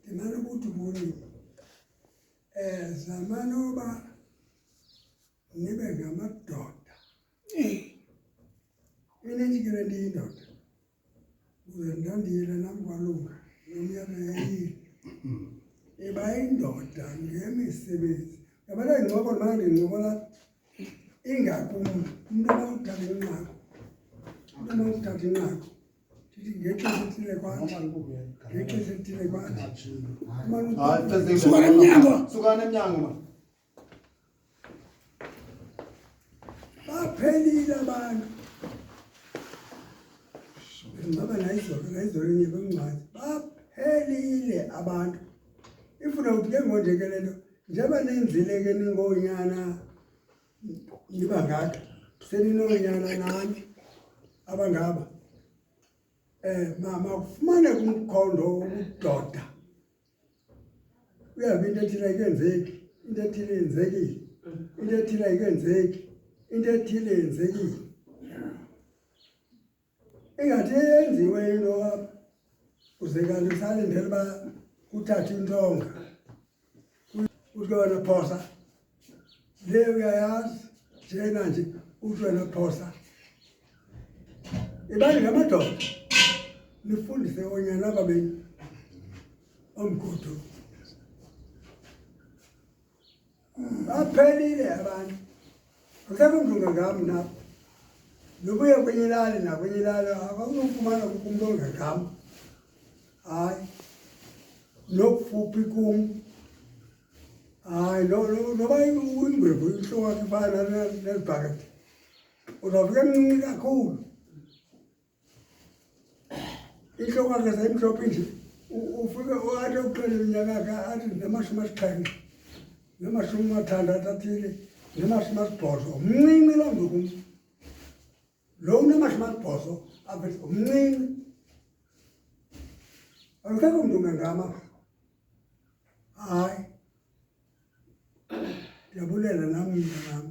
Ndimane ukuthi kuni zamane uba nibe ngamadoda inenjikele ndiyindoda ukuze ndandiyile nam kwalunga nomyana yayile iba indoda ngemisebenzi yabona ingcoko ndimane ndincokola ingakumbi umntu abawuthatha inqaku ngexesha elithile kwathi ngexesha elithile kwathi sukana emnyango ma baphelile abantu ngaba nayizolo enye bemncane baphelile abantu ifuna ukuthi ke ngonjeke le nto njengoba nenzile ke ningonyana nibangaka seninonyana nani abangaba mama kufumane kumkhondo wobudoda uyabe into ethile ayikenzeki into ethile yenzekile into ethile ayikenzeki into ethile yenzekile ingathi yenziwe into apha uze kanti usalindele uba kuthathe intonga uthi wena phosa le uyayazi njena nje uthi wena phosa ibani ngamadoda nifundise onyana babeni omgudu baphelile abantu akusekho mntu ngangam nabo nobuye kwenye ilali nakwenye ilali akazufumana kukho umntu ongangam hayi nokufuphi kum hayi noba ingwevu intloko yakho ifana nezibhakede uzawufika emncinci kakhulu inhloko yakhe sayimhlophe nje ufike athi ukuxela iminyaka athi nama-70 nama-60 athile nama-80 mncinci loo mntu kum lo unama-80 avele mncinci akusekho mntu ngangama hayi ndiyabulela nam mntanam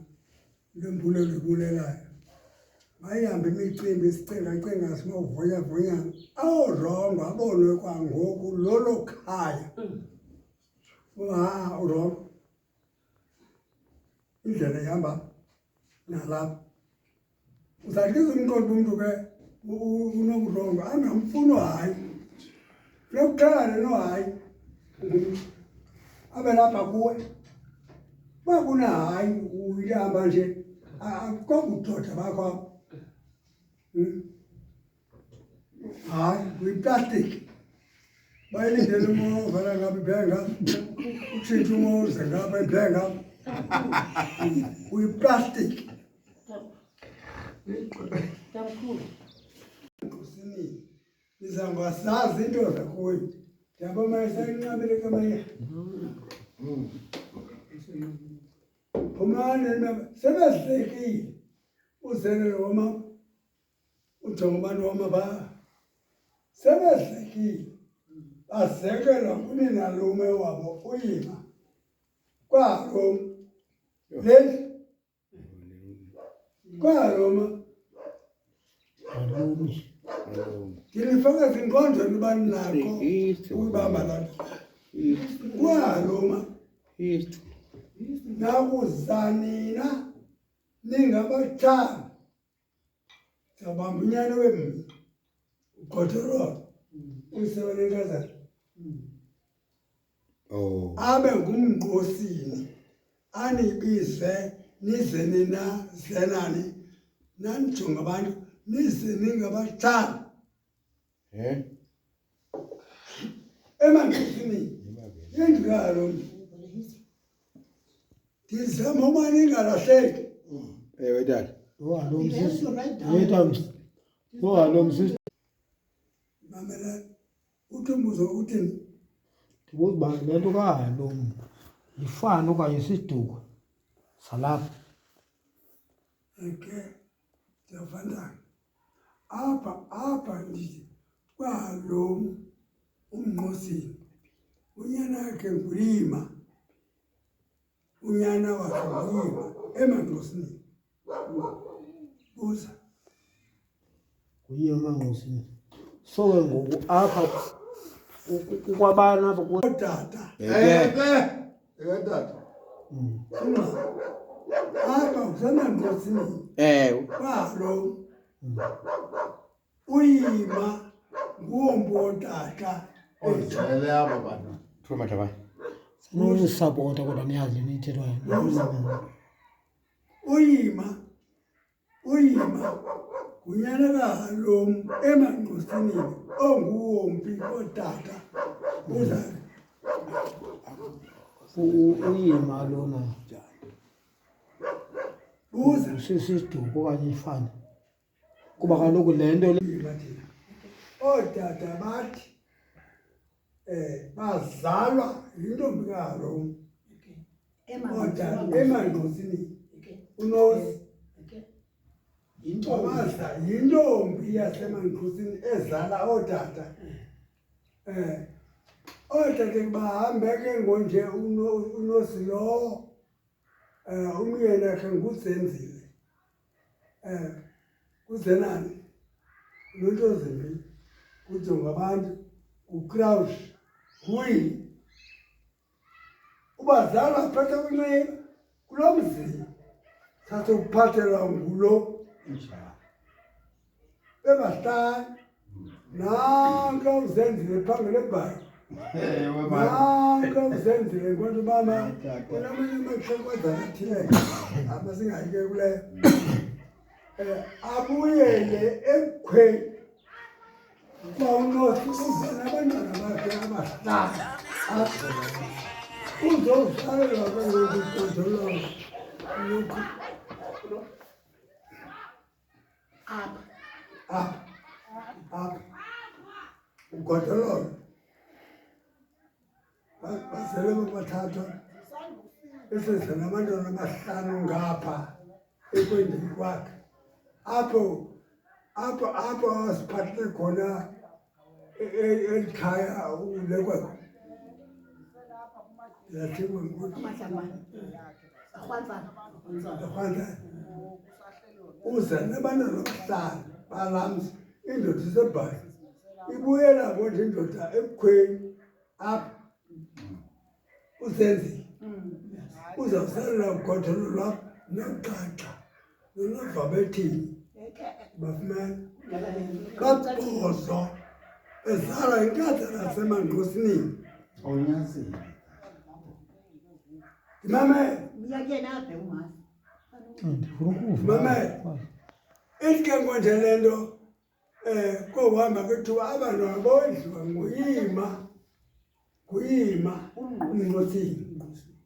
into embulelo ibulelayo mayihambe imicimbi isicingacinga simawuvonyavonyana awurongo abonwe kwangoku lolo khaya urongo indlela ihamba nalapha uzatliza umqondo umntu ke unoburongo angamfuno hayi lokuqala no hayi abe lapha kuwe bakuna hayi uyihamba nje akukho budoda bakho hayi uyiplastiki bayilindele umoya ovala ngapha ibhenga utshintshe umoya uze ngapha ibhenga uyiplastiki nizahamba sazi into zakuyo ndihamba mayesayincabile kamanye phumane sebehlekile uzelelo wama ujonga abantu wama ba sebehlekile bazekelwa kuninalume wabo uyima kwaloma leli kwaloma ndilifaka zinkonzweni ubani nakho ukubamba lanto kwaloma nakuzanina ningabathanda zabamba unyana wembi ugodorolo uyisebenenkazana abe ngumngqosini anibize nize nina zenani nanijonga abantu nize ningabathanda emangqosini yendikalo ndizama uma ningalahleki ewe tata mamela uthi umbuzo uthini ndibuza uba le nto kahalomu yifana okanye isiduko salapha okay ndiyavandana apha ndithi kwahalomu umnqosini unyana yakhe ngulima unyana wakhe ngulima emangqosini buza nguye emangqosini So ke ngoku apha kwabana apha Otata Tata. apha kusemanqosini kwalo uyima nguwombi wotata Ojayele aba bantu. Thuma tabani. sinosapota kodwa niyazi nithethwayo. uyima ngunyana lo emanqosini onguwombi wotata uza Uyima lona uza sisiduko okanye ifana kuba kaloku le nto thina ootata bathi bazalwa yintombi kaRoma ootata emanqosini unosi wabaza yintombi yasemanqosini ezala ootata ootata bahambe ke ngonje unosi lowo umyeni yakhe nguzenzile kuzenani nontozimbi kujonga abantu uCrouch nguyi ubazalwa phetha kunxiba kulo mzi sasokuphathelwa ngulo bebahlanu nanka uzenzile phambili ebhayi nanka uzenzile nkonto mama kunamanye amaxhekwezanathile abasingayike kuleyo abuyele ebukhweni kwaunosi uze nabantwana bakhe abahlanu uzohlalelwa kwengokukodololo lokhu apha ugodololo bazele babathatha eseze nabantwana abahlanu ngapha ekwendeni kwakhe apho asiphathele khona elikhaya ulekwekho yathikwe erhwanzana uze nabantwana abahlanu balamzi indoda isebhayi ibuyela ngonje indoda ebukhweni apha uzenzile uzawusalela ugodolo lwapho noxaxa nonavabethini bafumana kaxozo ezalwa inkaza nasemanqosini Onyazile. ndimamele ithi ke ngonje le nto kohamba kwethuba abantwana bondliwa nguyima umnqosini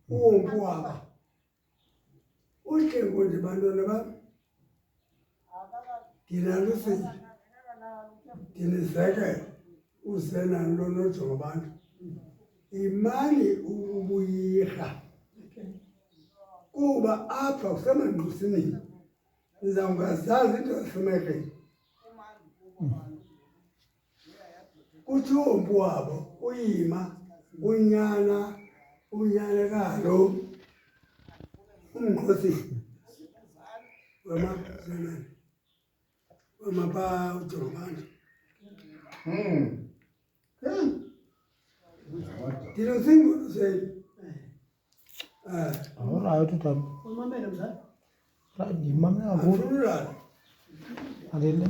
uwombi wabo uhle ngonje bantwana bam ndinalusile ndinizekele uzenani lonojonga abantu imani ubuyirha kuba apha kusemanqosini nizawungazazi into yasemekeni uthi uwombi wabo uyima unyana kalo umnqosini wamapha ujonga abantu ndinosingulo senu awurayithi utata ndimamela kulo afunulala andile